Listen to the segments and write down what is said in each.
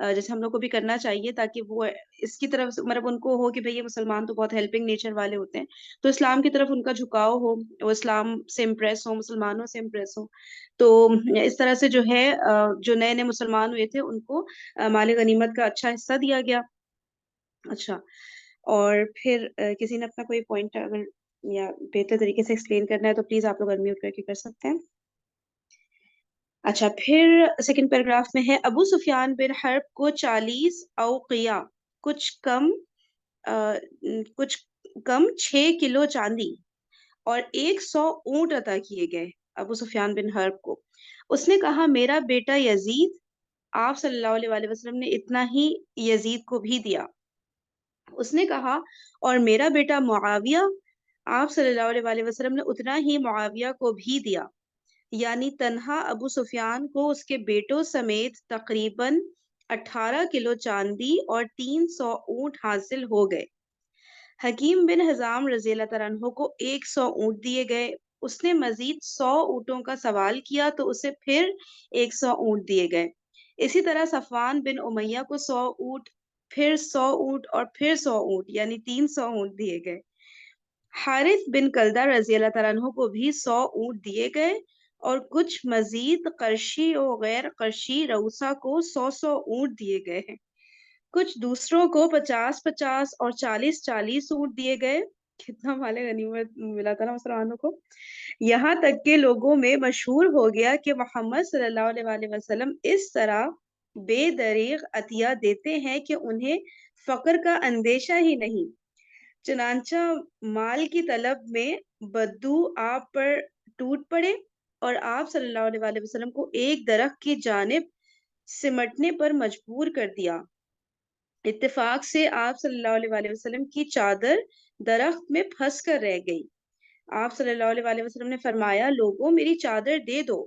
جیسے ہم لوگ کو بھی کرنا چاہیے، تاکہ وہ اس کی طرف مطلب ان کو ہو کہ بھئی یہ مسلمان تو بہت ہیلپنگ نیچر والے ہوتے ہیں، تو اسلام کی طرف ان کا جھکاؤ ہو، وہ اسلام سے امپریس ہو، مسلمانوں سے امپریس ہو. تو اس طرح سے جو ہے جو نئے نئے مسلمان ہوئے تھے ان کو مال غنیمت کا اچھا حصہ دیا گیا. اچھا، اور پھر کسی نے اپنا کوئی پوائنٹ اگر یا بہتر طریقے سے ایکسپلین کرنا ہے تو پلیز آپ لوگ انمیوٹ کر کے کر سکتے ہیں. اچھا، پھر سیکنڈ پیراگراف میں ہے ابو سفیان بن حرب کو 40 اوقیہ کچھ کم کچھ کم 6 کلو چاندی اور 100 اونٹ عطا کیے گئے ابو سفیان بن حرب کو. اس نے کہا میرا بیٹا یزید، آپ صلی اللہ علیہ وآلہ وسلم نے اتنا ہی یزید کو بھی دیا. اس نے کہا اور میرا بیٹا معاویہ، آپ صلی اللہ علیہ وآلہ وسلم نے اتنا ہی معاویہ کو بھی دیا. یعنی تنہا ابو سفیان کو اس کے بیٹوں سمیت تقریباً 18 کلو چاندی اور 300 اونٹ حاصل ہو گئے. حکیم بن حزام رضی اللہ تعالیٰ عنہ کو 100 اونٹ دیے گئے. اس نے مزید 100 اونٹوں کا سوال کیا تو اسے پھر 100 اونٹ دیے گئے. اسی طرح صفوان بن امیہ کو 100 اونٹ، پھر 100 اونٹ اور پھر 100 اونٹ یعنی 300 اونٹ دیے گئے. حارث بن کلدہ رضی اللہ تعالیٰ عنہ کو بھی 100 اونٹ دیے گئے اور کچھ مزید قرشی و غیر قرشی روسا کو 100 اونٹ دیے گئے ہیں. کچھ دوسروں کو 50 اور 40 اونٹ دیے گئے. کتنا مال غنیمت ملا تھا نا مسلمانوں کو. یہاں تک کہ لوگوں میں مشہور ہو گیا کہ محمد صلی اللہ علیہ وآلہ وسلم اس طرح بے دریغ عطیہ دیتے ہیں کہ انہیں فقر کا اندیشہ ہی نہیں. چنانچہ مال کی طلب میں بدو آپ پر ٹوٹ پڑے اور آپ صلی اللہ علیہ وآلہ وسلم کو ایک درخت کی جانب سمٹنے پر مجبور کر دیا. اتفاق سے آپ صلی اللہ علیہ وآلہ وسلم کی چادر درخت میں پھنس کر رہ گئی. آپ صلی اللہ علیہ وآلہ وسلم نے فرمایا لوگوں میری چادر دے دو.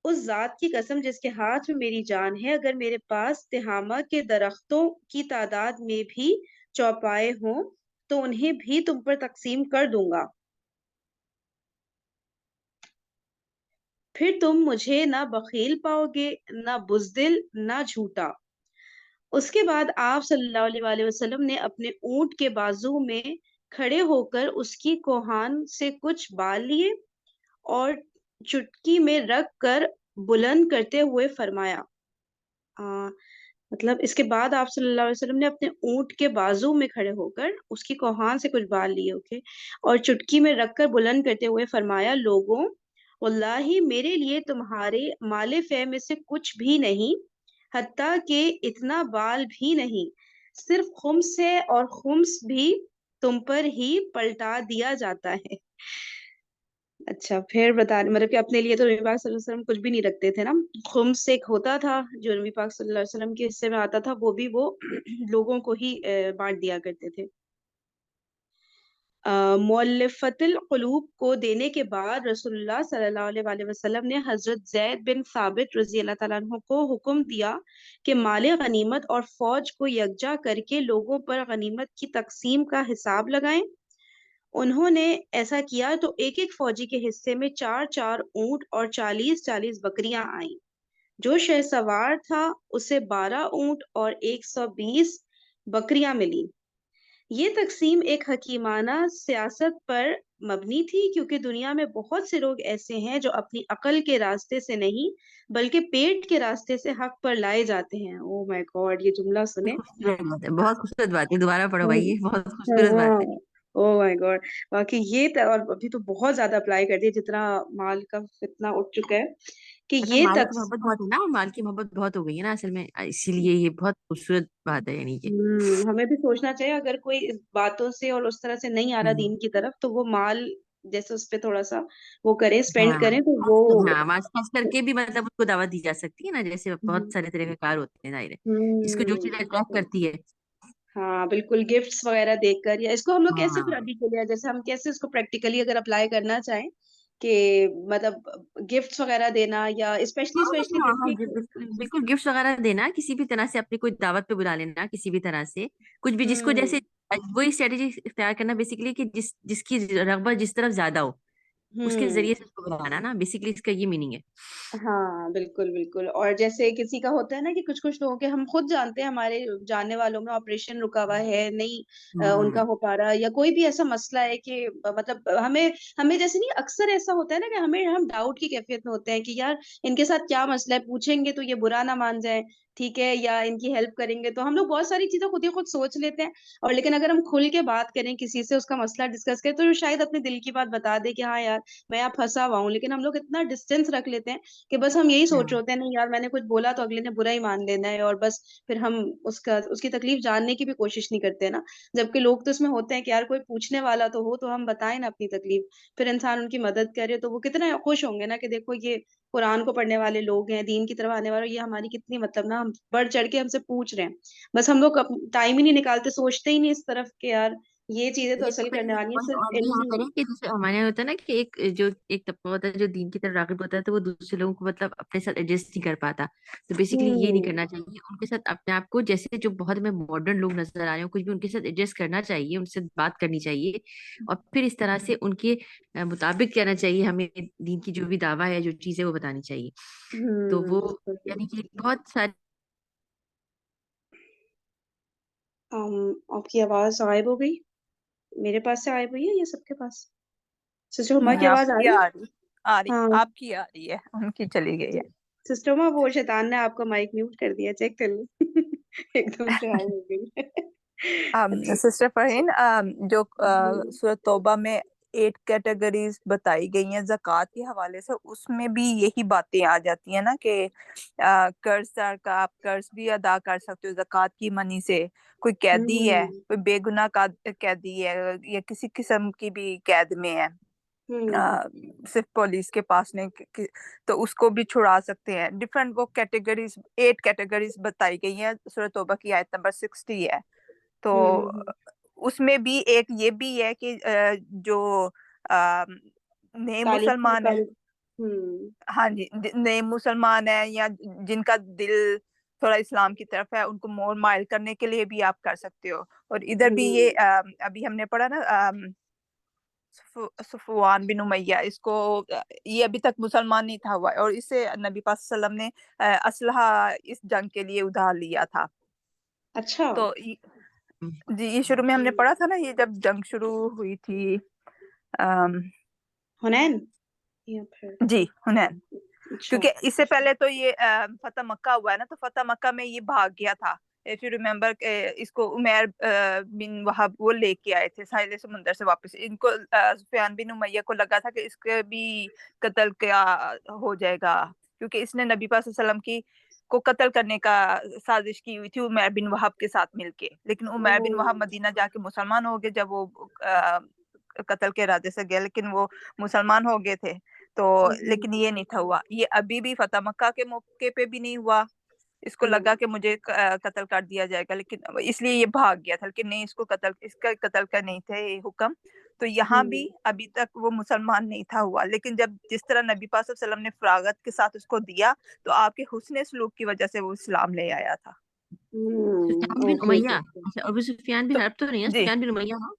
اس ذات کی قسم جس کے ہاتھ میں میری جان ہے، اگر میرے پاس تہامہ کے درختوں کی تعداد میں بھی چوپائے ہوں تو انہیں بھی تم پر تقسیم کر دوں گا، پھر تم مجھے نہ بخیل پاؤ گے، نہ بزدل، نہ جھوٹا. اس کے بعد آپ صلی اللہ علیہ وآلہ وسلم نے اپنے اونٹ کے بازو میں کھڑے ہو کر اس کی کوہان سے کچھ بال لیے اور چٹکی میں رکھ کر بلند کرتے ہوئے فرمایا مطلب اس کے بعد آپ صلی اللہ علیہ وسلم نے اپنے اونٹ کے بازو میں کھڑے ہو کر اس کی کوہان سے کچھ بال لیے اور چٹکی میں رکھ کر بلند کرتے ہوئے فرمایا لوگوں واللہ میرے لیے تمہارے مال فے میں سے کچھ بھی نہیں، حتیٰ کہ اتنا بال بھی نہیں، صرف خمس ہے اور خمس بھی تم پر ہی پلٹا دیا جاتا ہے. اچھا، پھر بتا مطلب کہ اپنے لیے تو نبی پاک صلی اللہ علیہ وسلم کچھ بھی نہیں رکھتے تھے نا. خمس ایک ہوتا تھا جو نبی پاک صلی اللہ علیہ وسلم کے حصے میں آتا تھا، وہ بھی وہ لوگوں کو ہی بانٹ دیا کرتے تھے. مؤلفۃ القلوب کو دینے کے بعد رسول اللہ صلی اللہ علیہ وآلہ وسلم نے حضرت زید بن ثابت رضی اللہ تعالیٰ عنہ کو حکم دیا کہ مال غنیمت اور فوج کو یکجا کر کے لوگوں پر غنیمت کی تقسیم کا حساب لگائیں. انہوں نے ایسا کیا تو ایک ایک فوجی کے حصے میں 4 اونٹ اور 40 بکریاں آئیں. جو شہ سوار تھا اسے 12 اونٹ اور 120 بکریاں ملی. یہ تقسیم ایک حکیمانہ سیاست پر مبنی تھی، کیونکہ دنیا میں بہت سے لوگ ایسے ہیں جو اپنی عقل کے راستے سے نہیں بلکہ پیٹ کے راستے سے حق پر لائے جاتے ہیں. او مائی گاڈ، یہ جملہ سنیں. خوبصورت بات ہے، بہت خوبصورت بات ہے، دوبارہ پڑھو بھائی، یہ بہت خوبصورت بات ہے. او مائی گاڈ، باقی یہ اور ابھی تو بہت زیادہ اپلائی کر دیا جتنا مال کا فتنہ اٹھ چکا ہے کہ مطلب یہ مال تک کی محبت بہت ہے نا، اور مال کی محبت بہت ہو گئی ہے نا اصل میں، اسی لیے یہ بہت خوبصورت بات ہے. یعنی کہ ہمیں بھی سوچنا چاہیے اگر کوئی اس باتوں سے اور اس طرح سے نہیں آ رہا دین کی طرف تو وہ مال جیسے اس پہ تھوڑا سا وہ کریں، اسپینڈ ہاں کریں تو وہ ہاں، خاص کر کے بھی مطلب اس کو دعوت دی جا سکتی ہے نا، جیسے بہت سارے طریقہ کار ہوتے ہیں ظاہر ہے، جس کو جو چیز اٹریکٹ کرتی ہے. ہاں بالکل، گفٹس وغیرہ دیکھ کر یا اس کو ہم لوگ کیسے ہاں پھر ابھی کے لیے جیسے ہم کیسے اس کو پریکٹیکلی اگر اپلائی کرنا چاہیں کہ مطلب گفٹس وغیرہ دینا یا اسپیشلی ہاں ہاں دیکھیے بالکل گفٹ وغیرہ دینا، کسی بھی طرح سے اپنی کوئی دعوت پہ بلا لینا، کسی بھی طرح سے کچھ بھی، جس کو جیسے وہی اسٹریٹجی اختیار کرنا بیسیکلی کہ جس کی رغبت جس طرف زیادہ ہو. اس کے ذریعے ہوں سے اس کو بتانا نا، بیسیکلی اس کا یہ میننگ ہے. ہاں بالکل بالکل. اور جیسے کسی کا ہوتا ہے نا کہ کچھ کچھ لوگوں کے ہم خود جانتے ہیں ہمارے جاننے والوں میں آپریشن رکا ہوا ہے نہیں ان کا ہوں ہو پا رہا، یا کوئی بھی ایسا مسئلہ ہے کہ مطلب ہمیں جیسے نہیں اکثر ایسا ہوتا ہے نا کہ ہم ڈاؤٹ کی کیفیت میں ہوتے ہیں کہ یار ان کے ساتھ کیا مسئلہ ہے، پوچھیں گے تو یہ برا نہ مان جائیں ٹھیک ہے، یا ان کی ہیلپ کریں گے، تو ہم لوگ بہت ساری چیزیں خود ہی خود سوچ لیتے ہیں. اور لیکن اگر ہم کھل کے بات کریں کسی سے، اس کا مسئلہ ڈسکس کریں، تو شاید اپنے دل کی بات بتا دے کہ ہاں یار میں یہاں پھنسا ہوا ہوں. لیکن ہم لوگ اتنا ڈسٹینس رکھ لیتے ہیں کہ بس ہم یہی سوچ رہے ہوتے ہیں نہیں یار میں نے کچھ بولا تو اگلے نے برا ہی مان لینا ہے، اور بس پھر ہم اس کی تکلیف جاننے کی بھی کوشش نہیں کرتے نا. جبکہ لوگ تو اس میں ہوتے ہیں کہ یار کوئی پوچھنے والا تو ہو تو ہم بتائیں نا اپنی تکلیف، پھر انسان ان کی مدد کرے تو وہ کتنا خوش ہوں گے نا کہ دیکھو یہ قرآن کو پڑھنے والے لوگ ہیں، دین کی طرف آنے والے، یہ ہماری کتنی مطلب نا ہم بڑھ چڑھ کے ہم سے پوچھ رہے ہیں. بس ہم لوگ ٹائم ہی نہیں نکالتے، سوچتے ہی نہیں اس طرف کہ یار یہ چیزیں تو یہ اصل تو کرنے میری والی ہیں پوائنٹ صرف اور بھی علم یہاں ہی کریں نہیں. کہ جیسے ہمارے یہاں ہوتا ہے نا کہ ایک طبقہ ہوتا ہے جو دین کی طرف راغب ہوتا ہے، تو وہ دوسرے لوگوں کو مطلب اپنے ساتھ ایڈجسٹ نہیں کر پاتا. تو بیسیکلی یہ نہیں ہوں کرنا چاہیے، ان کے ساتھ اپنے آپ کو، جیسے جو بہت میں ماڈرن لوگ نظر آ رہے ہیں کچھ بھی، ان کے ساتھ ایڈجسٹ کرنا چاہیے، ان سے بات کرنی چاہیے، اور پھر اس طرح سے ان کے مطابق کہنا چاہیے. ہمیں دین کی جو بھی دعویٰ ہے، جو چیزیں وہ بتانی چاہیے. تو وہ بالکل. یعنی کہ بہت ساری آپ کی آواز غائب ہو گئی، میرے پاس سے غائب ہوئی ہے یا سب کے پاس؟ سسٹر ہما نہیں کی آپ آواز آ کی رہی آ ہے؟ رہی ہاں آپ کی آ رہی ہے، ان کی چلی گئی ہے. سسٹر ہما وہ شیطان نے آپ کا مائک میوٹ کر دیا، چیک کر لیں ایک دم سے غائب ہو گئی. اچھا سسٹر فرحین، جو ہوں سورۃ توبہ میں 8 کیٹیگریز بتائی گئی ہیں زکوٰۃ کے حوالے سے، اس میں بھی یہی باتیں آ جاتی ہیں نا کہ قرض دار کا آپ قرض بھی ادا کر سکتے ہو زکوٰۃ کی منی سے. کوئی قیدی ہے، ہوں کوئی بے گناہ کا قیدی ہے، یا کسی قسم کی بھی قید میں ہے، ہوں صرف پولیس کے پاس نہیں، تو اس کو بھی چھڑا سکتے ہیں. ڈفرنٹ وہ کیٹیگریز 8 کیٹیگریز بتائی گئی ہیں، سورۃ توبہ کی آیت نمبر 60 ہے. تو ہوں اس میں بھی ایک یہ بھی ہے کہ جو نئے تعلیم کی مسلمان ہیں، تعلیم. ہوں ہاں جی، نئے مسلمان ہیں یا جن کا دل تھوڑا اسلام کی طرف ہے، ان کو مور مائل کرنے کے لیے بھی آپ کر سکتے ہو. اور ادھر بھی ہوں یہ ابھی ہم نے پڑھا نا صفوان بن امیہ، اس کو یہ ابھی تک مسلمان نہیں تھا ہوا، اور اس سے نبی پاک صلی اللہ علیہ وسلم نے اسلحہ اس جنگ کے لیے ادھار لیا تھا. اچھا. تو جی یہ شروع میں ہم نے پڑھا تھا نا، یہ جب جنگ شروع ہوئی تھی حنین یا پھر جی حنین، اچھا. کیونکہ اس سے پہلے تو یہ فتح مکہ ہوا ہے نا، تو فتح مکہ میں یہ بھاگ گیا تھا. if you remember اس کو عمیر بن وہب وہ لے کے آئے تھے ساحل سمندر سے واپس. ان کو سفیان بن امیہ کو لگا تھا کہ اس کے بھی قتل کیا ہو جائے گا، کیونکہ اس نے نبی پاک صلی اللہ علیہ وسلم کی کو قتل کرنے کا سازش کی ہوئی تھی عمیر بن وہب کے ساتھ مل کے. لیکن عمیر بن وہب مدینہ جا کے مسلمان ہو گئے جب وہ قتل کے ارادے سے گئے، لیکن وہ مسلمان ہو گئے تھے. تو لیکن یہ نہیں تھا ہوا، یہ ابھی بھی فتح مکہ کے موقع پہ بھی نہیں ہوا. اس کو لگا کہ مجھے قتل کر دیا جائے گا، لیکن اس لیے یہ بھاگ گیا تھا، لیکن نہیں، اس کا قتل کا نہیں تھے یہ حکم. تو یہاں بھی ابھی تک وہ مسلمان نہیں تھا ہوا، لیکن جب جس طرح نبی پاک صلی اللہ علیہ وسلم نے فراغت کے ساتھ اس کو دیا، تو آپ کے حسن سلوک کی وجہ سے وہ اسلام لے آیا تھا. سفیان بن اوکے امیہ. اوکے. اچھا، ابو سفیان بھی تو حرب تو نہیں ہے، جی سفیان بن امیہ. ہاں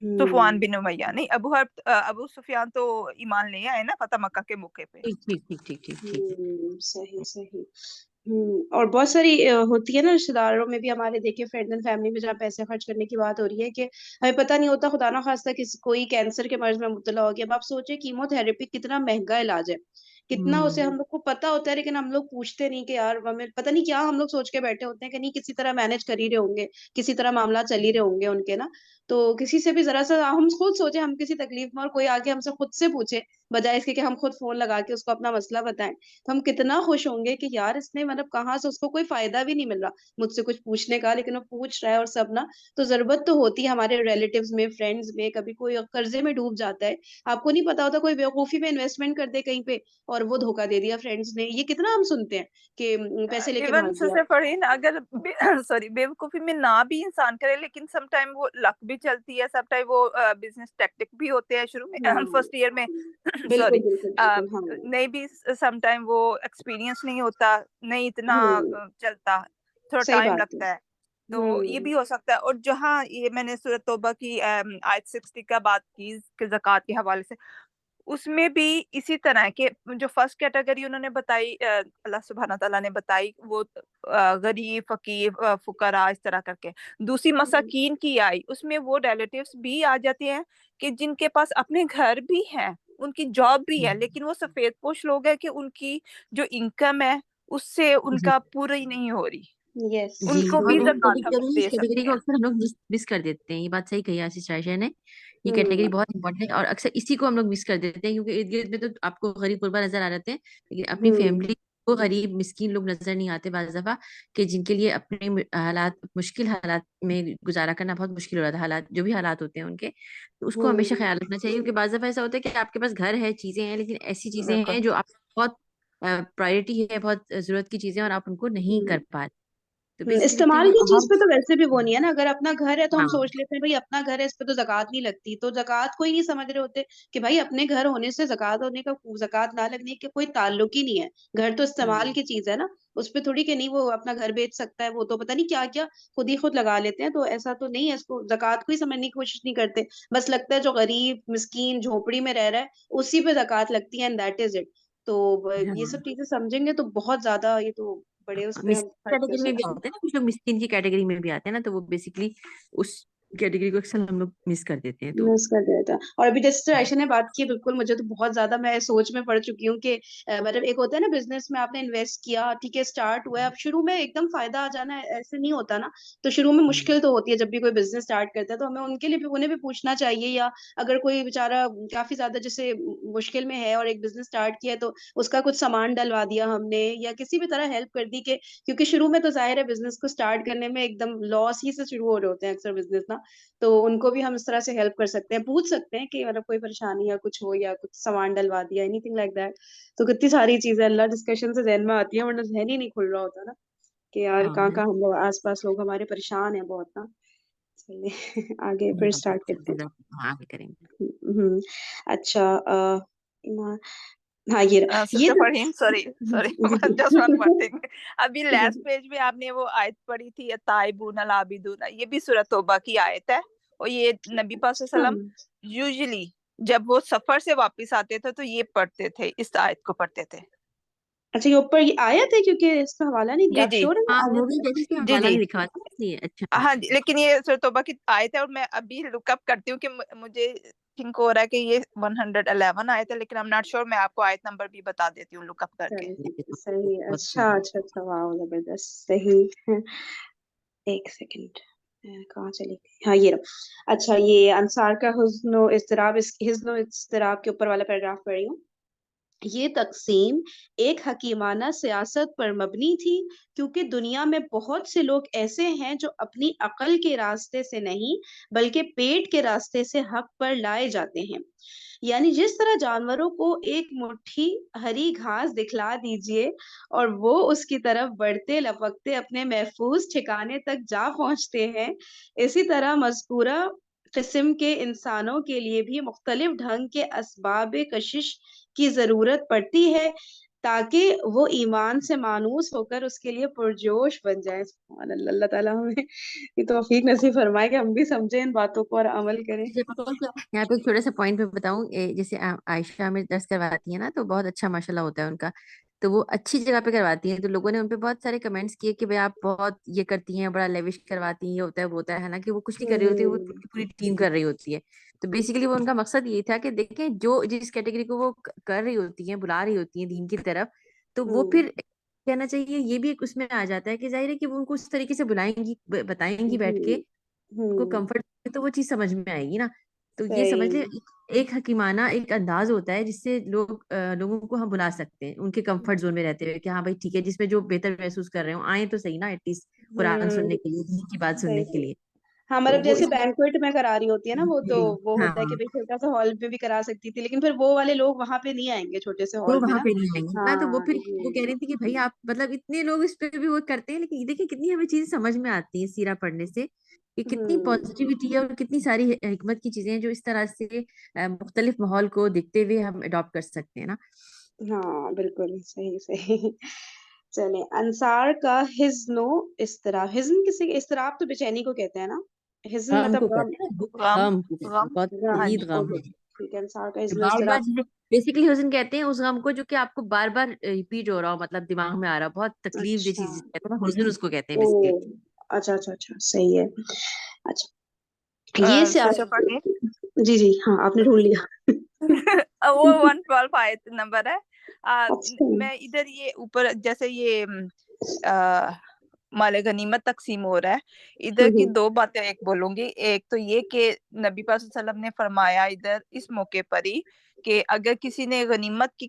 صفوان بن امیہ نہیں، ابو سفیان تو ایمان لے آئے نا فتح مکہ کے موقع پہ. ٹھیک ٹھیک ٹھیک ٹھیک ٹھیک ٹھیک. صحیح صحیح. اور بہت ساری ہوتی ہے نا رشتے داروں میں بھی ہمارے، دیکھے فرینڈ اینڈ فیملی میں جہاں پیسے خرچ کرنے کی بات ہو رہی ہے کہ ہمیں پتہ نہیں ہوتا، خدا نہ خواستہ کوئی کینسر کے مرض میں مبتلا ہو گیا. اب آپ سوچیں کیمو تھراپی کتنا مہنگا علاج ہے، کتنا اسے ہم لوگ کو پتا ہوتا ہے، لیکن ہم لوگ پوچھتے نہیں کہ یار ہمیں پتہ نہیں کیا ہم لوگ سوچ کے بیٹھے ہوتے ہیں کہ نہیں کسی طرح مینج کر ہی رہے ہوں گے، کسی طرح معاملات چل ہی رہے ہوں گے ان کے نا. تو کسی سے بھی ذرا سا ہم خود سوچیں، ہم کسی تکلیف میں اور کوئی آگے ہم سے خود سے پوچھے بجائے اس کے کہ ہم خود فون لگا کے اس کو اپنا مسئلہ بتائیں، تو ہم کتنا خوش ہوں گے کہ یار اس نے مطلب کہاں سے، اس کو کوئی فائدہ بھی نہیں مل رہا مجھ سے کچھ پوچھنے کا، لیکن وہ پوچھ رہا ہے. اور سب نا تو ضرورت تو ہوتی ہے ہمارے ریلیٹیوز میں، فرینڈز میں، کبھی کوئی قرضے میں ڈوب جاتا ہے، آپ کو نہیں پتا ہوتا، کوئی بیوقوفی میں انویسٹمنٹ کر دے کہیں پہ اور وہ دھوکا دے دیا فرینڈز نے. یہ کتنا ہم سنتے ہیں کہ پیسے لے کے ایون بھاگ گیا. سسٹر فرحین، اگر سوری بیوقوفی میں نہ بھی انسان کرے، لیکن سم ٹائم وہ لک بھی چلتی ہے، سم ٹائم وہ بزنس ٹیکٹک بھی ہوتے ہیں شروع میں ہاں فرسٹ ایئر میں بالکل سوری بالکل بالکل. ہاں نہیں بھی سم ٹائم وہ ایکسپیرینس نہیں ہوتا، نہیں اتنا ہوں چلتا، تھوڑا صحیح ٹائم بات ہے. لگتا ہے. تو یہ ہوں بھی ہو سکتا ہے. اور جہاں یہ میں نے سورۃ توبہ کی آیت 60 کا بات کی کہ زکوٰۃ کے حوالے سے، اس میں بھی اسی طرح کے جو فرسٹ کیٹیگری انہوں نے بتائی اللہ سبحانہ تعالیٰ نے بتائی وہ غریب فقیر فقراء اس طرح کر کے. دوسری مساکین کی آئی, اس میں وہ ریلیٹیوز بھی آ جاتے ہیں کہ جن کے پاس اپنے گھر بھی ہیں, ان کی جاب بھی ہے, لیکن وہ سفید پوش لوگ ہیں کہ ان کی جو انکم ہے اس سے ان کا پورا ہی نہیں ہو رہی, یس ان جی کو اور بھی وہ زکوٰۃ ہم کیٹیگری دے سکتے کو ہیں. اکثر ہم لوگ مس کر دیتے ہیں. یہ بات صحیح کہی آشیش عائشہ نے, یہ کیٹیگری بہت امپورٹنٹ ہے اور اکثر اسی کو ہم لوگ مس کر دیتے ہیں کیونکہ ارد گرد میں تو آپ کو غریب غربا نظر آ جاتے ہیں, لیکن اپنی فیملی کو غریب مسکین لوگ نظر نہیں آتے بعض دفعہ, کہ جن کے لیے اپنے حالات مشکل حالات میں گزارا کرنا بہت مشکل ہو رہا تھا, حالات جو بھی حالات ہوتے ہیں ان کے, تو اس کو ہمیشہ خیال رکھنا چاہیے. کیونکہ بعض دفعہ ایسا ہوتا ہے کہ آپ کے پاس گھر ہے, چیزیں ہیں, لیکن ایسی چیزیں ہیں جو آپ بہت پرائرٹی ہے, بہت ضرورت کی چیزیں, اور آپ ان کو نہیں کر پا رہے. تو بیسیکلی تو استعمال یہ کی چیز پہ تو ہر ویسے بھی وہ نہیں ہے نا. اگر اپنا گھر ہے تو ہم ہاں سوچ لیتے ہیں بھائی اپنا گھر ہے, اس پہ تو زکوٰۃ نہیں لگتی, تو زکوٰۃ کو ہی نہیں سمجھ رہے ہوتے کہ بھائی اپنے گھر ہونے سے زکوٰۃ ہونے کا, زکوٰۃ نہ لگنے کا کوئی تعلق ہی نہیں ہے. گھر تو استعمال کی چیز ہے نا, اس پہ تھوڑی کہ نہیں وہ اپنا گھر بیچ سکتا ہے, وہ تو پتہ نہیں کیا کیا خود ہی خود لگا لیتے ہیں. تو ایسا تو نہیں ہے, اس کو زکوٰۃ کو ہی سمجھنے کی کوشش نہیں کرتے. بس لگتا ہے جو غریب مسکین جھونپڑی میں رہ رہا ہے اسی پہ زکوٰۃ لگتی ہے, اینڈ دیٹ از اٹ. تو یہ سب چیزیں سمجھیں گے تو بہت زیادہ یہ تو بڑے اس پہ ہم مسکین ہٹ کر کیٹیگری میں بھی سکتے ہیں. آتے ہیں نا, کچھ لوگ مسکین کی کیٹیگری میں بھی آتے ہیں نا, تو وہ بیسکلی اس کیٹیگری کو اکثر ہم لوگ مس کر دیتے ہیں. تو مس کر دیا تھا. اور ابھی جیسے عائشہ نے بات کی, بالکل مجھے تو بہت زیادہ میں سوچ میں پڑ چکی ہوں کہ مطلب ایک ہوتا ہے نا بزنس میں آپ نے انویسٹ کیا, ٹھیک ہے اسٹارٹ ہوا ہے, اب شروع میں ایک دم فائدہ آ جانا ایسے نہیں ہوتا نا. تو شروع میں مشکل تو ہوتی ہے جب بھی کوئی بزنس اسٹارٹ کرتا ہے, تو ہمیں ان کے لیے بھی انہیں بھی پوچھنا چاہیے. یا اگر کوئی بےچارا کافی زیادہ جیسے مشکل میں ہے اور ایک بزنس اسٹارٹ کیا ہے, تو اس کا کچھ سامان ڈلوا دیا ہم نے, یا کسی بھی طرح ہیلپ کر دی, کہ کیونکہ شروع میں تو ظاہر ہے بزنس کو اسٹارٹ کرنے میں ایک دم لاس ہی سے شروع ہو رہے ہوتے ہیں اکثر بزنس نا. تو ان کو بھی ہم اس طرح سے ہیلپ کر سکتے ہیں, پوچھ سکتے ہیں کہ مطلب کوئی پریشانی یا کچھ ہو, یا کچھ سامان ڈلوا دیا, اینی تھنگ لائک دیٹ. تو کتنی ساری چیزیں اللہ ڈسکشن سے ذہن میں آتی ہیں, ورنہ ذہن ہی نہیں کھل رہا ہوتا نا کہ یار ہاں کہاں کہاں ہم لوگ آس پاس لوگ ہمارے پریشان ہیں بہت نا. چلیے آگے پھر اسٹارٹ کرتے آگے کریں گے. ہیں. اچھا ہاں یہ sister Farheen sorry just one more thing, ابھی لاسٹ پیج میں آپ نے وہ آیت پڑھی تھی تائبون العابدون, یہ بھی سورۃ توبہ کی آیت ہے. اور یہ نبی پاک صلی اللہ علیہ وسلم یوزلی جب وہ سفر سے واپس آتے تھے تو یہ پڑھتے تھے, اس آیت کو پڑھتے تھے. اچھا یہ اوپر یہ آیا تھا کیونکہ اس کا حوالہ نہیں دیا, جی آپ جی شور ہے ہاں وہ بھی آیت؟ جیسے کہ جی حوالہ جی نہیں لکھا تھا اس لیے. اچھا ہاں جی, لیکن یہ سورۃ توبہ کی آیت ہے, اور میں ابھی لک اپ کرتی ہوں کہ مجھے تھنک ہو رہا ہے کہ یہ 111 آیت ہے, لیکن I'm not sure, میں آپ کو آیت نمبر بھی بتا دیتی ہوں لک اپ کر کے. صحیح. اچھا اچھا اچھا, واو زبردست, صحیح. ایک سیکنڈ کہاں چلی گئی, ہاں یہ رہا. اچھا یہ انصار کا حزن و اضطراب, حزن و اضطراب کے اوپر والا پیراگراف پڑھ رہی ہوں. یہ تقسیم ایک حکیمانہ سیاست پر مبنی تھی, کیونکہ دنیا میں بہت سے لوگ ایسے ہیں جو اپنی عقل کے راستے سے نہیں بلکہ پیٹ کے راستے سے حق پر لائے جاتے ہیں. یعنی جس طرح جانوروں کو ایک مٹھی ہری گھاس دکھلا دیجئے اور وہ اس کی طرف بڑھتے لپکتے اپنے محفوظ ٹھکانے تک جا پہنچتے ہیں, اسی طرح مذکورہ قسم کے انسانوں کے لیے بھی مختلف ڈھنگ کے اسباب کشش کی ضرورت پڑتی ہے تاکہ وہ ایمان سے مانوس ہو کر اس کے لیے پرجوش بن جائے. سبحان اللہ, اللہ تعالیٰ ہمیں یہ توفیق نصیب فرمائے کہ ہم بھی سمجھیں ان باتوں کو اور عمل کریں. یہاں پہ ایک چھوٹا سا پوائنٹ میں بتاؤں, جیسے عائشہ ہمیں درس کرواتی ہیں نا, تو بہت اچھا ماشاء اللہ ہوتا ہے ان کا, تو وہ اچھی جگہ پہ کرواتی ہیں. تو لوگوں نے ان پہ بہت سارے کمنٹس کیے کہ بھائی آپ بہت یہ کرتی ہیں, بڑا لیوش کرواتی ہیں, یہ ہوتا ہے وہ ہوتا ہے, حالانکہ وہ کچھ نہیں کر رہی ہوتی, وہ پوری ٹیم کر رہی ہوتی ہے. تو بیسیکلی وہ ان کا مقصد یہ تھا کہ دیکھیں جو جس کیٹیگری کو وہ کر رہی ہوتی ہیں, بلا رہی ہوتی ہیں دین کی طرف, تو وہ پھر کہنا چاہیے یہ بھی ایک اس میں آ جاتا ہے کہ ظاہر ہے کہ وہ ان کو اس طریقے سے بلائیں گی, بتائیں گی بیٹھ کے, ان کو کمفرٹ, تو وہ چیز سمجھ میں آئے گی نا. تو یہ سمجھ لیں ایک حکیمانہ ایک انداز ہوتا ہے جس سے لوگوں کو ہم بلا سکتے ہیں ان کے کمفرٹ زون میں رہتے ہوئے, کہ ہاں بھائی ٹھیک ہے, جس میں جو بہتر محسوس کر رہے ہوں آئیں تو صحیح نا, ایٹ لیسٹ قرآن سننے کے لیے, دین کی بات سننے کے لیے. ہاں تو مطلب وہ جیسے اس بینکویٹ میں کرا رہی ہوتی ہے نا, وہ تو وہ ہاں ہوتا ہے کہ بھائی چھوٹا سا ہال میں بھی کرا سکتی تھی, لیکن پھر وہ والے لوگ وہاں پہ نہیں آئیں گے چھوٹے سے وہ ہال میں وہاں نا. پہ نہیں آئیں گے نا. تو وہ ہاں پھر وہ کہہ رہی تھی کہ بھائی آپ مطلب اتنے لوگ اس پہ بھی وہ کرتے ہیں, لیکن دیکھیں کتنی ہمیں چیزیں سمجھ میں آتی ہیں سیرہ پڑھنے سے, کہ کتنی پازیٹیوٹی ہے اور کتنی ساری حکمت کی چیزیں ہیں جو اس طرح سے مختلف ماحول کو دیکھتے ہوئے ہم اڈاپٹ کر سکتے ہیں نا. ہاں بالکل صحیح صحیح. چلیں, انصار کا حزن و اضطراب, حزن کسی اضطراب تو بے چینی کو کہتے ہیں نا, حزن غم مطلب کو غم. کہتے ہیں نا, غم غم کو کہتے ہیں, غم بہت ہاں شدید جی, غم ہے. ٹھیک ہے، انصار کا حزن و بار بار اضطراب. بیسیکلی حزن کہتے ہیں اس غم کو جو کہ آپ کو بار بار ریپیٹ ہو رہا ہو، مطلب دماغ میں آ رہا ہو، بہت تکلیف دہ اچھا، چیز کہتے ہیں نا، حزن اس کو کہتے ہیں او بیسیکلی. اچھا اچھا اچھا، صحیح ہے. اچھا یہ شفا سیاست، کے جی جی ہاں آپ نے ڈھونڈ لیا. وہ 112 آیت نمبر ہے. اچھا. میں ادھر یہ اوپر جیسے یہ مال غنیمت تقسیم ہو رہا ہے، ادھر کی دو باتیں ایک بولوں گی. ایک تو یہ کہ نبی پاک صلی اللہ علیہ وسلم نے فرمایا ادھر اس موقع پر ہی کہ اگر کسی نے غنیمت کی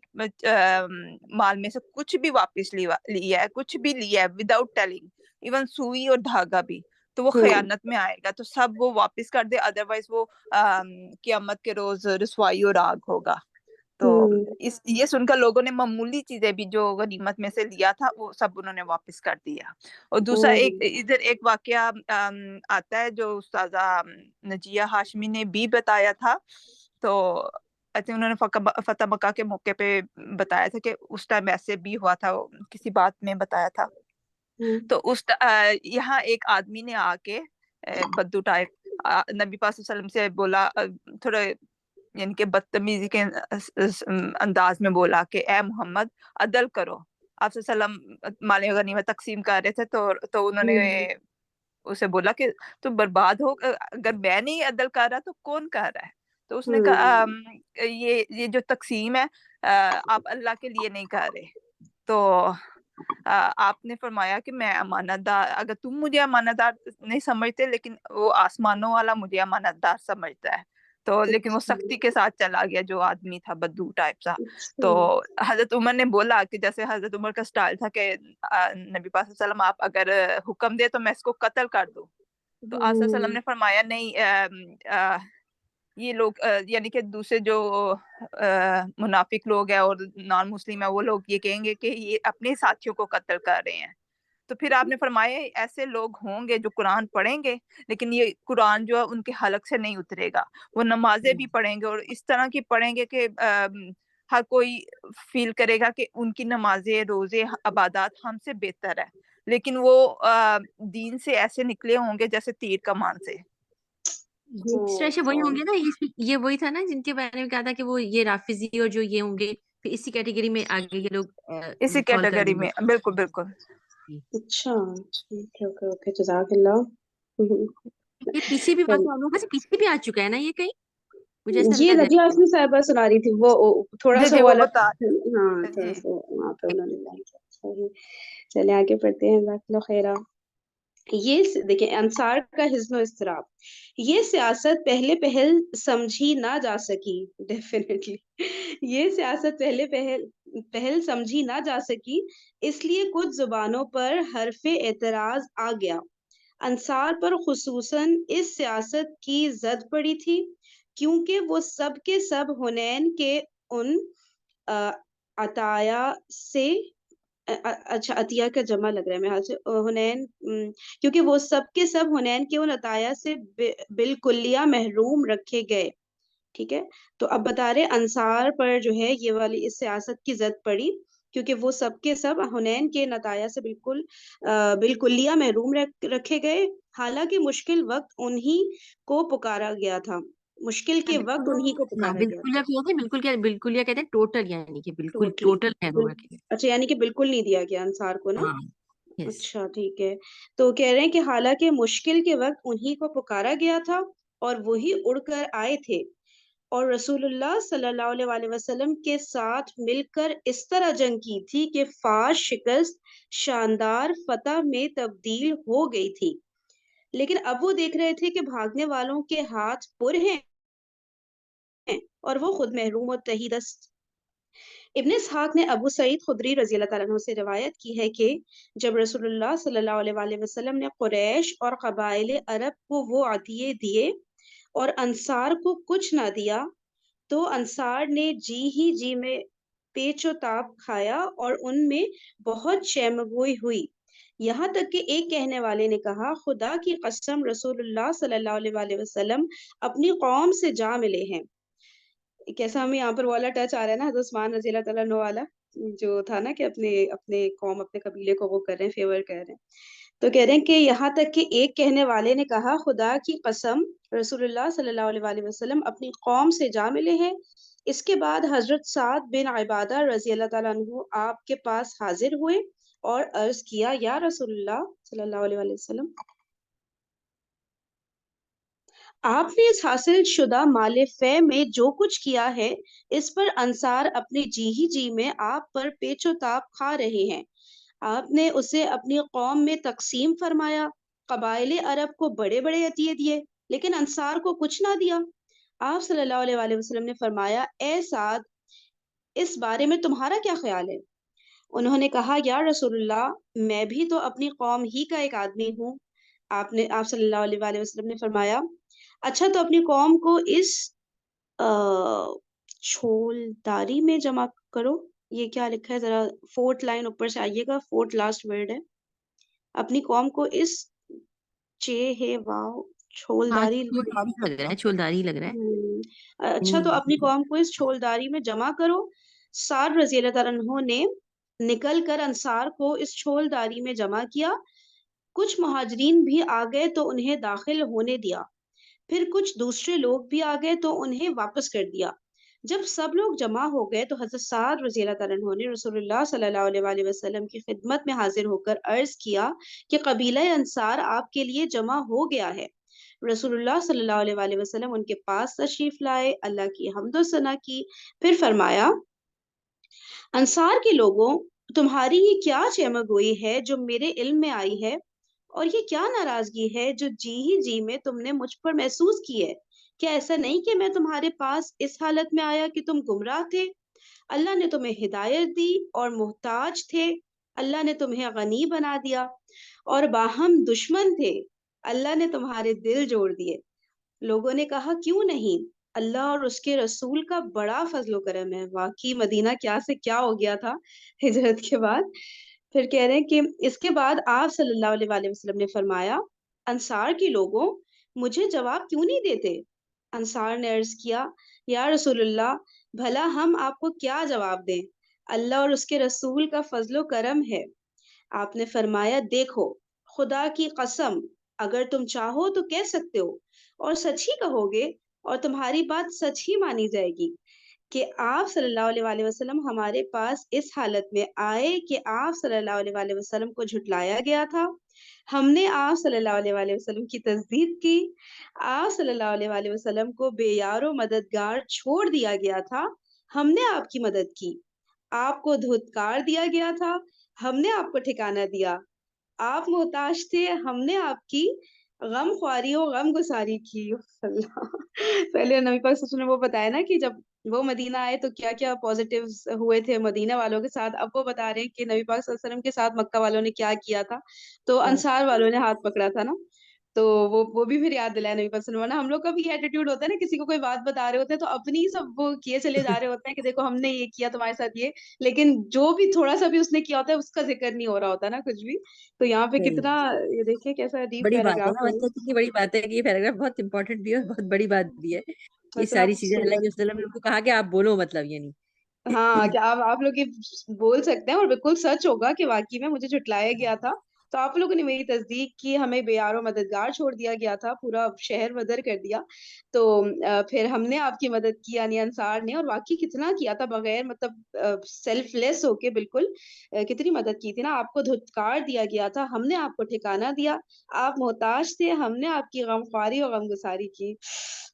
مال میں سے کچھ بھی واپس لیا ہے، کچھ بھی لیا ہے وداؤٹ ٹیلنگ، ایون سوئی اور دھاگا بھی، تو وہ خیانت میں آئے گا. تو سب وہ واپس کر دے، ادروائز وہ قیامت کے روز رسوائی اور آگ ہوگا. تو یہ سن کر لوگوں نے معمولی چیزیں بھی جو غنیمت میں سے لیا تھا وہ سب انہوں نے واپس کر دیا. اور دوسرا ادھر ایک واقعہ آتا ہے جو استاذہ نجیہ ہاشمی نے بھی بتایا تھا. تو انہوں نے فتح مکہ کے موقع پہ بتایا تھا کہ اس ٹائم ایسے بھی ہوا تھا، کسی بات میں بتایا تھا. تو یہاں ایک آدمی نے آ کے بدو ٹائپ نبی پاک صلی اللہ علیہ وسلم سے بولا، تھوڑا یعنی کہ بدتمیزی کے انداز میں بولا کہ اے محمد عدل کرو. آپ صلی اللہ علیہ وسلم مال غنیمت تقسیم کر رہے تھے تو انہوں نے اسے بولا کہ تو برباد ہو، اگر میں نہیں عدل کر رہا تو کون کر رہا ہے؟ تو اس نے کہا یہ جو تقسیم ہے آپ اللہ کے لیے نہیں کر رہے. تو آپ نے فرمایا کہ میں امانت دار، اگر تم مجھے امانت دار نہیں سمجھتے، لیکن وہ آسمانوں والا مجھے امانت دار سمجھتا ہے. تو لیکن وہ سختی کے ساتھ چلا گیا جو آدمی تھا بدو ٹائپ سا. تو حضرت عمر نے بولا کہ جیسے حضرت عمر کا سٹائل تھا کہ نبی پاک صلی اللہ علیہ وسلم آپ اگر حکم دے تو میں اس کو قتل کر دوں. تو آپ صلی اللہ علیہ وسلم نے فرمایا نہیں، یہ لوگ یعنی کہ دوسرے جو منافق لوگ ہیں اور نان مسلم ہیں وہ لوگ یہ کہیں گے کہ یہ اپنے ساتھیوں کو قتل کر رہے ہیں. تو پھر آپ نے فرمایا ایسے لوگ ہوں گے جو قرآن پڑھیں گے لیکن یہ قرآن جو ہے ان کے حلق سے نہیں اترے گا. وہ نمازیں بھی پڑھیں گے اور اس طرح کی پڑھیں گے کہ ہر کوئی فیل کرے گا کہ ان کی نمازیں، روزے، عبادات ہم سے بہتر ہے، لیکن وہ دین سے ایسے نکلے ہوں گے جیسے تیر کمان سے. اس طرح سے وہی ہوں گے نا، یہ وہی تھا نا جن کے بارے میں کہا تھا کہ وہ یہ رافضی اور جو یہ ہوں گے پھر اسی کیٹیگری میں آگے یہ لوگ اسی فال کر کیٹیگری دیں گے. میں. بالکل بالکل. اچھا اوکے جزاک اللہ. یہ پیچھے بھی واقعہ لوگوں سے پیچھے بھی آ چکا ہے نا یہ کہیں، مجھے ایسا یہ لگ رہا نجیہ ہاشمی صاحبہ سنا رہی تھی، وہ تھوڑا سا جی وہ وہ الگ، بتا ہاں تھوڑا جی. سا وہاں پہ انہوں نے بیان کیا. صحیح. چلے آگے پڑھتے ہیں. جزاک اللہ خیرہ. یہ دیکھیں انصار کا حزن و اضطراب. یہ سیاست پہلے پہل سمجھی نہ جا سکی، ڈیفینیٹلی یہ سیاست پہل سمجھی نہ جا سکی، اس لیے کچھ زبانوں پر حرف اعتراض آ گیا. انصار پر خصوصاً اس سیاست کی زد پڑی تھی کیونکہ وہ سب کے سب حنین کے ان عطایا سے، اچھا عطیہ کا جمع لگ رہا ہے میرے حال سے، حنین، کیونکہ وہ سب کے سب حنین کے ان عطایا سے بالکلیہ محروم رکھے گئے. ٹھیک ہے، تو اب بتا رہے انصار پر جو ہے یہ والی اس سیاست کی زد پڑی کیونکہ وہ سب کے سب حنین کے نتائج سے بالکلیہ محروم رکھے گئے، حالانکہ مشکل وقت انہی کو پکارا گیا تھا. مشکل کے وقت انہی کو پکارا گیا بالکل تھا. بالکل کہتے ہیں ٹوٹل، یعنی کہ بالکل ٹوٹلی. ٹوٹل محروم رکھے گئے. اچھا یعنی کہ بالکل نہیں دیا گیا انصار کو نا. ہاں یس. اچھا ٹھیک ہے. تو کہہ رہے ہیں کہ حالانکہ مشکل کے وقت انہی کو پکارا گیا تھا اور وہی اڑ کر آئے تھے اور رسول اللہ صلی اللہ علیہ وسلم کے ساتھ مل کر اس طرح جنگ کی تھی کہ فاش شکست شاندار فتح میں تبدیل ہو گئی تھی. لیکن اب وہ دیکھ رہے تھے کہ بھاگنے والوں کے ہاتھ پر ہیں اور وہ خود محروم و تحیدست. ابن اسحاق نے ابو سعید خدری رضی اللہ تعالیٰ عنہ سے روایت کی ہے کہ جب رسول اللہ صلی اللہ علیہ وسلم نے قریش اور قبائل عرب کو وہ عطیے دیے اور انصار کو کچھ نہ دیا تو انصار نے جی میں پیچ و تاب کھایا اور ان میں بہت شرمگوئی ہوئی، یہاں تک کہ ایک کہنے والے نے کہا خدا کی قسم رسول اللہ صلی اللہ علیہ وسلم اپنی قوم سے جا ملے ہیں. کیسا ہمیں یہاں پر والا ٹچ آ رہا ہے نا حضرت عثمان رضی اللہ تعالیٰ عنہ والا جو تھا نا کہ اپنے قوم اپنے قبیلے کو وہ کر رہے ہیں، فیور کر رہے ہیں. تو کہہ رہے ہیں کہ یہاں تک کہ ایک کہنے والے نے کہا خدا کی قسم رسول اللہ صلی اللہ علیہ وآلہ وسلم اپنی قوم سے جا ملے ہیں۔ اس کے بعد حضرت سعد بن عبادہ رضی اللہ تعالیٰ عنہ آپ کے پاس حاضر ہوئے اور عرض کیا یا رسول اللہ صلی اللہ علیہ وآلہ وسلم آپ نے اس حاصل شدہ مال فے میں جو کچھ کیا ہے اس پر انصار اپنے جی ہی جی میں آپ پر پیچ و تاب کھا رہے ہیں۔ آپ نے اسے اپنی قوم میں تقسیم فرمایا، قبائل عرب کو بڑے بڑے عطیے دیے لیکن انصار کو کچھ نہ دیا۔ آپ صلی اللہ علیہ وآلہ وسلم نے فرمایا اے سعد اس بارے میں تمہارا کیا خیال ہے؟ انہوں نے کہا یا رسول اللہ میں بھی تو اپنی قوم ہی کا ایک آدمی ہوں۔ آپ صلی اللہ علیہ وآلہ وسلم نے فرمایا اچھا تو اپنی قوم کو اس چھولداری میں جمع کرو۔ یہ کیا لکھا ہے ذرا 4th لائن اوپر سے آئیے گا، 4th لاسٹ ورڈ ہے۔ اپنی قوم کو اس ہاں چھولداری چھولداری لگ رہا ہے، چھولداری لگ رہا ہے۔ اچھا تو اپنی قوم کو اس چھولداری میں جمع کرو۔ سعد رضی اللہ تعالیٰ عنہ نے نکل کر انصار کو اس چھولداری میں جمع کیا۔ کچھ مہاجرین بھی آ گئے تو انہیں داخل ہونے دیا، پھر کچھ دوسرے لوگ بھی آ گئے تو انہیں واپس کر دیا۔ جب سب لوگ جمع ہو گئے تو حضرت سعد رضی اللہ تعالیٰ عنہ نے رسول اللہ صلی اللہ علیہ وآلہ وسلم کی خدمت میں حاضر ہو کر عرض کیا کہ قبیلہ انصار آپ کے لیے جمع ہو گیا ہے۔ رسول اللہ صلی اللہ علیہ وآلہ وسلم ان کے پاس تشریف لائے، اللہ کی حمد و ثنا کی، پھر فرمایا انصار کے لوگوں تمہاری یہ کیا چمگوئی ہے جو میرے علم میں آئی ہے، اور یہ کیا ناراضگی ہے جو جی ہی جی میں تم نے مجھ پر محسوس کی ہے؟ کیا ایسا نہیں کہ میں تمہارے پاس اس حالت میں آیا کہ تم گمراہ تھے، اللہ نے تمہیں ہدایت دی اور محتاج تھے، اللہ نے تمہیں غنی بنا دیا، اور باہم دشمن تھے، اللہ نے تمہارے دل جوڑ دیے۔ لوگوں نے کہا کیوں نہیں، اللہ اور اس کے رسول کا بڑا فضل و کرم ہے۔ واقعی مدینہ کیا سے کیا ہو گیا تھا ہجرت کے بعد۔ پھر کہہ رہے ہیں کہ اس کے بعد آپ صلی اللہ علیہ وآلہ وسلم نے فرمایا انصار کے لوگوں مجھے جواب کیوں نہیں دیتے؟ انصار نے عرض کیا یا رسول اللہ بھلا ہم آپ کو کیا جواب دیں، اللہ اور اس کے رسول کا فضل و کرم ہے۔ آپ نے فرمایا دیکھو خدا کی قسم اگر تم چاہو تو کہہ سکتے ہو اور سچ ہی کہو گے اور تمہاری بات سچ ہی مانی جائے گی کہ آپ صلی اللہ علیہ وآلہ وسلم ہمارے پاس اس حالت میں آئے کہ آپ صلی اللہ علیہ وآلہ وسلم کو جھٹلایا گیا تھا، ہم نے آپ صلی اللہ علیہ وآلہ وسلم کی تصدیق کی، آپ صلی اللہ علیہ وآلہ وسلم کو بے یار و مددگار چھوڑ دیا گیا تھا، ہم نے آپ کی مدد کی، آپ کو دھتکار دیا گیا تھا، ہم نے آپ کو ٹھکانہ دیا، آپ محتاج تھے، ہم نے آپ کی غم خواری و غم گساری کی۔ اللہ پہلے نبی پاک صلی اللہ علیہ وسلم نے وہ بتایا نا کہ جب وہ مدینہ آئے تو کیا کیا پازیٹیوز ہوئے تھے مدینہ والوں کے ساتھ، اب وہ بتا رہے ہیں کہ نبی پاک صلی اللہ علیہ وسلم کے ساتھ مکہ والوں نے کیا کیا تھا، تو انصار والوں نے ہاتھ پکڑا تھا نا، تو وہ بھی پھر یاد دلایا نبی پاک صلی اللہ علیہ وسلم نے۔ ہم لوگ کا بھی ایٹیٹیوڈ ہوتا ہے نا، کسی کو کوئی بات بتا رہے ہوتے ہیں تو اپنی سب وہ کیے چلے جا رہے ہوتے ہیں کہ دیکھو ہم نے یہ کیا تمہارے ساتھ یہ، لیکن جو بھی تھوڑا سا بھی اس نے کیا ہوتا ہے اس کا ذکر نہیں ہو رہا ہوتا نا کچھ بھی۔ تو یہاں پہ کتنا یہ دیکھیں کیسا ڈیپ بڑی بات ہے پیراگراف نا، ہے۔ مطلب کہ بڑی بات ہے کہ یہ پیراگراف بہت امپورٹنٹ بھی ہے اور بہت بڑی بات بھی ہے، یہ مطلب ساری چیزیں اللہ کے وسلم نے ان کو کہا کہ آپ بولو، مطلب یہ ہاں نہیں کہ آپ لوگ یہ بول سکتے ہیں اور بالکل سچ ہوگا کہ واقعی میں مجھے جھٹلایا گیا تھا، تو آپ لوگوں نے میری تصدیق کی، ہمیں بے یار و مددگار چھوڑ دیا گیا تھا، پورا شہر بدر کر دیا، تو پھر ہم نے آپ کی مدد کی یعنی انصار نے، اور واقعی کتنا کیا تھا بغیر مطلب سیلف لیس ہو کے، بالکل کتنی مدد کی تھی نا، آپ کو دھتکار دیا گیا تھا، ہم نے آپ کو ٹھکانہ دیا، آپ محتاج تھے، ہم نے آپ کی غم خواری اور غم گساری کی۔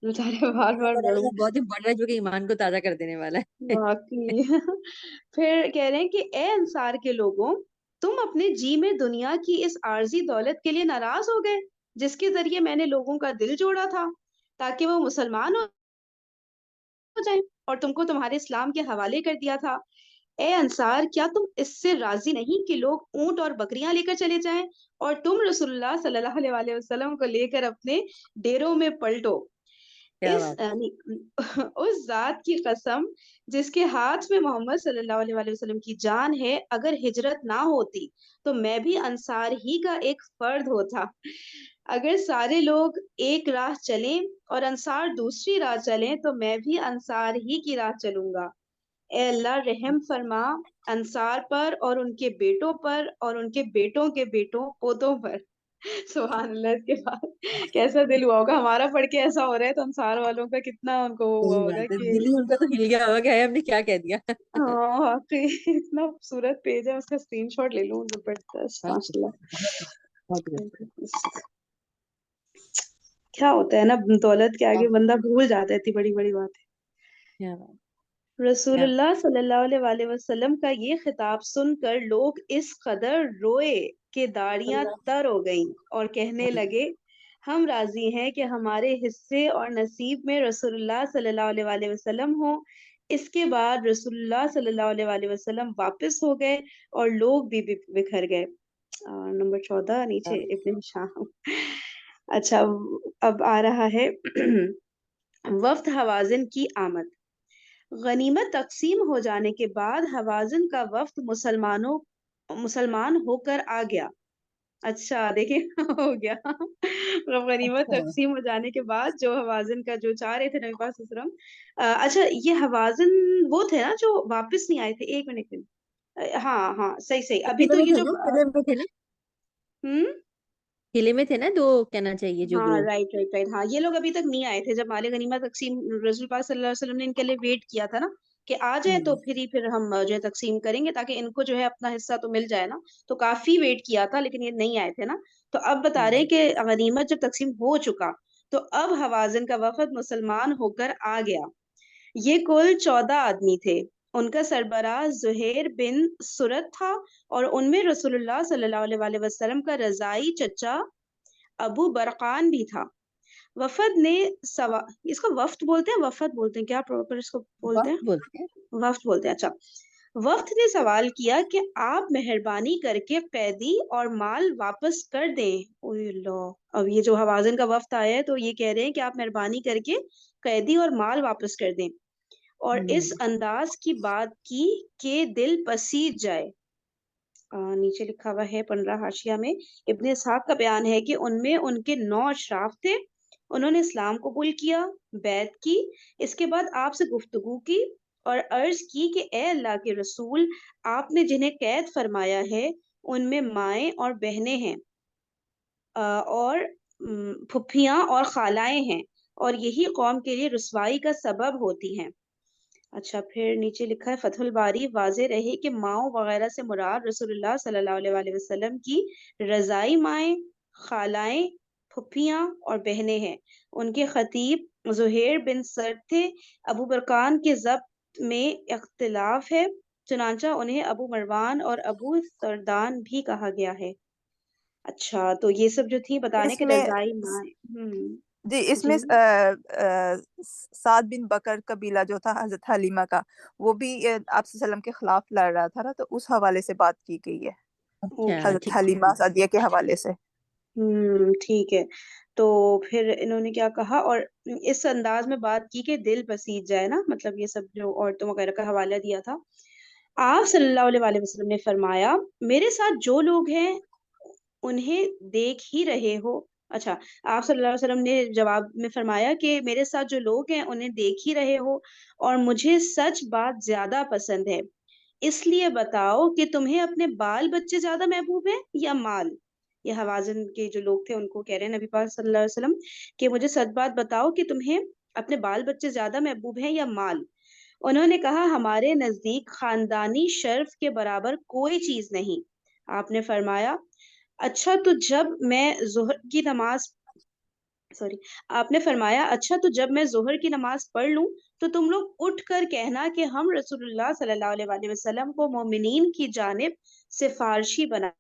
بےچارے بار بار بہت امپورٹنٹ ہے جو کہ ایمان کو تازہ کر دینے والا ہے۔ واقعی پھر کہہ رہے ہیں کہ اے انصار کے لوگوں تم اپنے جی میں دنیا کی اس عارضی دولت کے لیے ناراض ہو گئے جس کے ذریعے میں نے لوگوں کا دل جوڑا تھا تاکہ وہ مسلمان ہو جائیں اور تم کو تمہارے اسلام کے حوالے کر دیا تھا۔ اے انصار کیا تم اس سے راضی نہیں کہ لوگ اونٹ اور بکریاں لے کر چلے جائیں اور تم رسول اللہ صلی اللہ علیہ وآلہ وسلم کو لے کر اپنے ڈیروں میں پلٹو؟ کیا اس بات یعنی اس ذات کی قسم جس کے ہاتھ میں محمد صلی اللہ علیہ وآلہ وسلم کی جان ہے، اگر ہجرت نہ ہوتی تو میں بھی انصار ہی کا ایک فرد ہوتا، اگر سارے لوگ ایک راہ چلیں اور انصار دوسری راہ چلیں تو میں بھی انصار ہی کی راہ چلوں گا۔ اے اللہ رحم فرما، انصار پر اور ان کے بیٹوں پر اور ان کے بیٹوں کے بیٹوں پوتوں پر. سبحان اللہ. اس کے بعد کیسا دل ہوا ہوگا ہمارا پڑھ کے ایسا ہو رہا ہے تو انصار والوں کا کتنا ان کو ہوا صحیح ہوگا بات ہے، کہ دل ہی ان کا تو ہل گیا ہوگا کہ ہم نے کیا کہہ دیا. ہاں واقعی اتنا خوبصورت پیج ہے. اس کا اسکرین شاٹ لے لوں. زبردست ماشاء اللہ. کیا ہوتا ہے نا دولت کے آگے بندہ بھول جاتا ہے اتنی بڑی بڑی باتیں. کیا بات. رسول اللہ صلی اللہ علیہ وسلم کا یہ خطاب سن کر لوگ اس قدر روئے کہ داڑیاں تر ہو گئیں اور کہنے لگے ہم راضی ہیں کہ ہمارے حصے اور نصیب میں رسول اللہ صلی اللہ علیہ وسلم ہوں. اس کے بعد رسول اللہ صلی اللہ علیہ وسلم واپس ہو گئے اور لوگ بھی بکھر گئے. نمبر 14 نیچے ابن شام. اچھا اب آ رہا ہے وفد حوازن کی آمد. غنیمت تقسیم ہو جانے کے بعد حوازن کا وفد مسلمان ہو کر آ گیا. اچھا دیکھیں ہو گیا. غنیمت تقسیم ہو جانے کے بعد جو حوازن کا جو چاہ رہے تھے نبی پاک صلی اللہ علیہ وسلم. اچھا یہ حوازن وہ تھے نا جو واپس نہیں آئے تھے. ایک منٹ. ہاں صحیح ابھی تو یہ جو قلعے میں تھے نا دو کہنا چاہیے جو ہاں گروہ. رائٹ. ہاں یہ لوگ ابھی تک نہیں آئے تھے جب مال غنیمت تقسیم رسول پاک صلی اللہ علیہ وسلم نے ان کے لیے ویٹ کیا تھا نا کہ آ جائے تو پھر ہم جو ہے تقسیم کریں گے تاکہ ان کو جو ہے اپنا حصہ تو مل جائے نا. تو کافی ویٹ کیا تھا لیکن یہ نہیں آئے تھے نا. تو اب بتا رہے کہ غنیمت جب تقسیم ہو چکا تو اب حوازن کا وفد مسلمان ہو کر آ گیا. یہ کل 14 آدمی تھے. ان کا سربراہ زہیر بن سرت تھا اور ان میں رسول اللہ صلی اللہ علیہ وسلم کا رضائی چچا ابو برقان بھی تھا. وفد نے اس کو وفد بولتے ہیں وفد بولتے ہیں کیا پراپر اس کو بولتے ہیں؟ وفد بولتے ہیں. اچھا وفد نے سوال کیا کہ آپ مہربانی کر کے قیدی اور مال واپس کر دیں. اب یہ جو حوازن کا وفد آیا ہے تو یہ کہہ رہے ہیں کہ آپ مہربانی کر کے قیدی اور مال واپس کر دیں اور اس انداز کی بات کی کہ دل پسیج جائے. نیچے لکھا ہوا ہے 15 حاشیہ میں. ابن اسحاق کا بیان ہے کہ ان میں ان کے 9 اشراف تھے. انہوں نے اسلام قبول کیا، بیعت کی، اس کے بعد آپ سے گفتگو کی اور عرض کی کہ اے اللہ کے رسول آپ نے جنہیں قید فرمایا ہے ان میں مائیں اور بہنیں ہیں اور پھپھیاں اور خالائیں ہیں اور یہی قوم کے لیے رسوائی کا سبب ہوتی ہیں. اچھا پھر نیچے لکھا ہے فتح الباری واضح رہے کہ ماؤں وغیرہ سے مراد رسول اللہ صلی اللہ علیہ وسلم کی رضائی مائیں، خالائیں، پھپھیاں اور بہنیں ہیں. ان کے خطیب زہیر بن سرد تھے. ابو برقان کے ضبط میں اختلاف ہے چنانچہ انہیں ابو مروان اور ابو سردان بھی کہا گیا ہے. اچھا تو یہ سب جو تھی بتانے اس کے میں رضائی مائیں. جی اس میں سعد بن بکر قبیلہ جو تھا حضرت حلیمہ کا وہ بھی آپ صلی اللہ علیہ وسلم کے خلاف لڑ رہا تھا نا تو اس حوالے سے بات کی گئی ہے حضرت حلیمہ سعدیہ کے حوالے سے. ٹھیک ہے. تو پھر انہوں نے کیا کہا اور اس انداز میں بات کی کہ دل بسیج جائے نا مطلب یہ سب جو عورتوں وغیرہ کا حوالہ دیا تھا. آپ صلی اللہ علیہ وسلم نے فرمایا میرے ساتھ جو لوگ ہیں انہیں دیکھ ہی رہے ہو. اچھا آپ صلی اللہ علیہ وسلم نے جواب میں فرمایا کہ میرے ساتھ جو لوگ ہیں انہیں دیکھ ہی رہے ہو اور مجھے سچ بات زیادہ پسند ہے. اس لیے بتاؤ کہ تمہیں اپنے بال بچے زیادہ محبوب ہیں یا مال. یہ حوازن کے جو لوگ تھے ان کو کہہ رہے ہیں نبی پاک صلی اللہ علیہ وسلم کہ مجھے سچ بات بتاؤ کہ تمہیں اپنے بال بچے زیادہ محبوب ہیں یا مال. انہوں نے کہا ہمارے نزدیک خاندانی شرف کے برابر کوئی چیز نہیں. آپ نے فرمایا اچھا تو جب میں ظہر کی نماز آپ نے فرمایا اچھا تو جب میں ظہر کی نماز پڑھ لوں تو تم لوگ اٹھ کر کہنا کہ ہم رسول اللہ صلی اللہ علیہ وسلم کو مومنین کی جانب سفارشی بناتے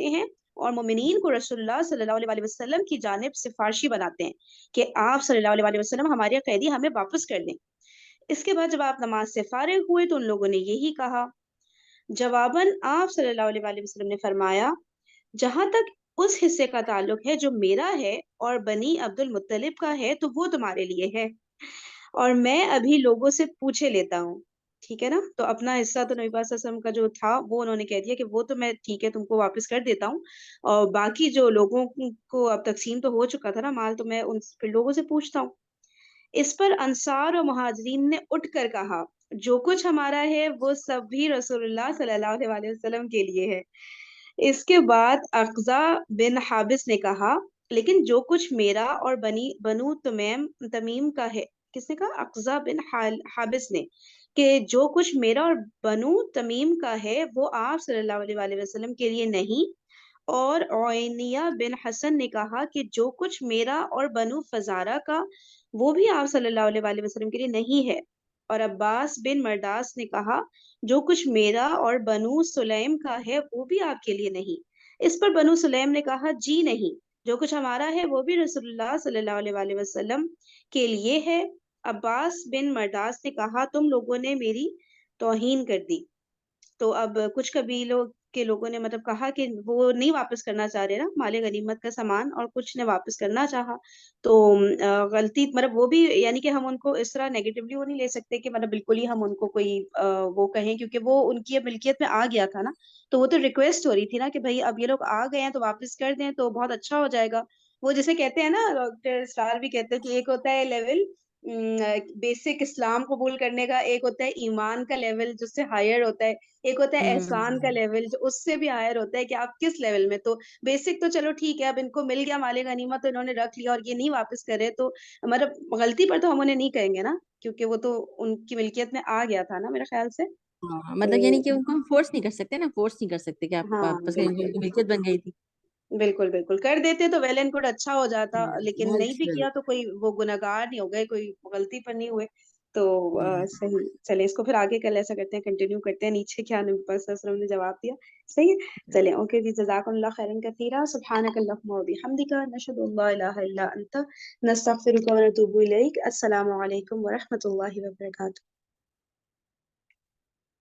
ہیں اور مومنین کو رسول اللہ صلی اللہ علیہ وسلم کی جانب سفارشی بناتے ہیں کہ آپ صلی اللہ علیہ وسلم ہمارے قیدی ہمیں واپس کر دیں. اس کے بعد جب آپ نماز سے فارغ ہوئے تو ان لوگوں نے یہی کہا. جواباً آپ صلی اللہ علیہ وسلم نے فرمایا جہاں تک اس حصے کا تعلق ہے جو میرا ہے اور بنی عبد المطلب کا ہے تو وہ تمہارے لیے ہے اور میں ابھی لوگوں سے پوچھے لیتا ہوں. ٹھیک ہے نا. تو اپنا حصہ تو نبی پاک صلی اللہ علیہ وسلم کا جو تھا وہ انہوں نے کہہ دیا کہ وہ تو میں ٹھیک ہے تم کو واپس کر دیتا ہوں اور باقی جو لوگوں کو اب تقسیم تو ہو چکا تھا نا مال تو میں ان پھر لوگوں سے پوچھتا ہوں. اس پر انصار اور مہاجرین نے اٹھ کر کہا جو کچھ ہمارا ہے وہ سب بھی رسول اللہ صلی اللہ علیہ وسلم کے لیے ہے۔ اس کے بعد اقزا بن حابس نے کہا لیکن جو کچھ میرا اور بنو تمیم کا ہے، کس نے کہا؟ اقزا بن حابس نے، کہ جو کچھ میرا اور بنو تمیم کا ہے وہ آپ صلی اللہ علیہ وآلہ وسلم کے لیے نہیں۔ اور عینیہ بن حسن نے کہا کہ جو کچھ میرا اور بنو فزارہ کا وہ بھی آپ صلی اللہ علیہ وآلہ وسلم کے لیے نہیں ہے۔ اور عباس بن مرداس نے کہا جو کچھ میرا اور بنو سلیم کا ہے وہ بھی آپ کے لیے نہیں۔ اس پر بنو سلیم نے کہا جی نہیں، جو کچھ ہمارا ہے وہ بھی رسول اللہ صلی اللہ علیہ وآلہ وسلم کے لیے ہے۔ عباس بن مرداس نے کہا تم لوگوں نے میری توہین کر دی۔ تو اب کچھ قبیلوں کے لوگوں نے مطلب کہا کہ وہ نہیں واپس کرنا چاہ رہے نا مال غنیمت کا سامان، اور کچھ نے واپس کرنا چاہا۔ تو غلطی مطلب وہ بھی، یعنی کہ ہم ان کو اس طرح نیگیٹولی وہ نہیں لے سکتے کہ مطلب بالکل ہی ہم ان کو کوئی وہ کہیں، کیونکہ وہ ان کی ملکیت میں آ گیا تھا نا، تو وہ تو ریکویسٹ ہو رہی تھی نا کہ بھائی اب یہ لوگ آ گئے ہیں تو واپس کر دیں تو بہت اچھا ہو جائے گا۔ وہ جیسے کہتے ہیں نا، ڈاکٹر اسٹار بھی کہتے ہیں کہ ایک ہوتا ہے لیول بیسک اسلام قبول کرنے کا، ایک ہوتا ہے ایمان کا لیول جو سے ہائر ہوتا ہے، ایک ہوتا ہے احسان کا لیول جو اس سے بھی ہائر ہوتا ہے کہ آپ کس لیول میں۔ تو بیسک تو چلو ٹھیک ہے، اب ان کو مل گیا مال غنیمت تو انہوں نے رکھ لیا اور یہ نہیں واپس کرے، تو مطلب غلطی پر تو ہم انہیں نہیں کہیں گے نا، کیونکہ وہ تو ان کی ملکیت میں آ گیا تھا نا میرے خیال سے۔ ہاں، تو مطلب یعنی کہ ان کو ہم فورس نہیں کر سکتے نا، فورس نہیں کر سکتے کہ آپ ہاں واپس کریں، بالکل ان کی ملکیت بن گئی تھی۔ بالکل بالکل کر دیتے تو ویل اینڈ گڈ، اچھا ہو جاتا، لیکن نہیں بھی نیچرل۔ کیا تو کوئی وہ گناہگار نہیں ہو گئے، کوئی غلطی پر نہیں ہوئے۔ تو صحیح، چلے اس کو پھر آگے کل ایسا کرتے ہیں، کنٹینیو کرتے ہیں، نیچے کیا نبی پاک صلی اللہ علیہ وسلم نے جواب دیا۔ صحیح ہے، چلے اوکے جی، جزاکم اللہ خیرا کثیرا، سبحانک اللہم و بحمدک، نشہد ان لا الہ الا انت، نستغفرک و نتوب الیک۔ السلام علیکم و رحمۃ اللہ وبرکاتہ۔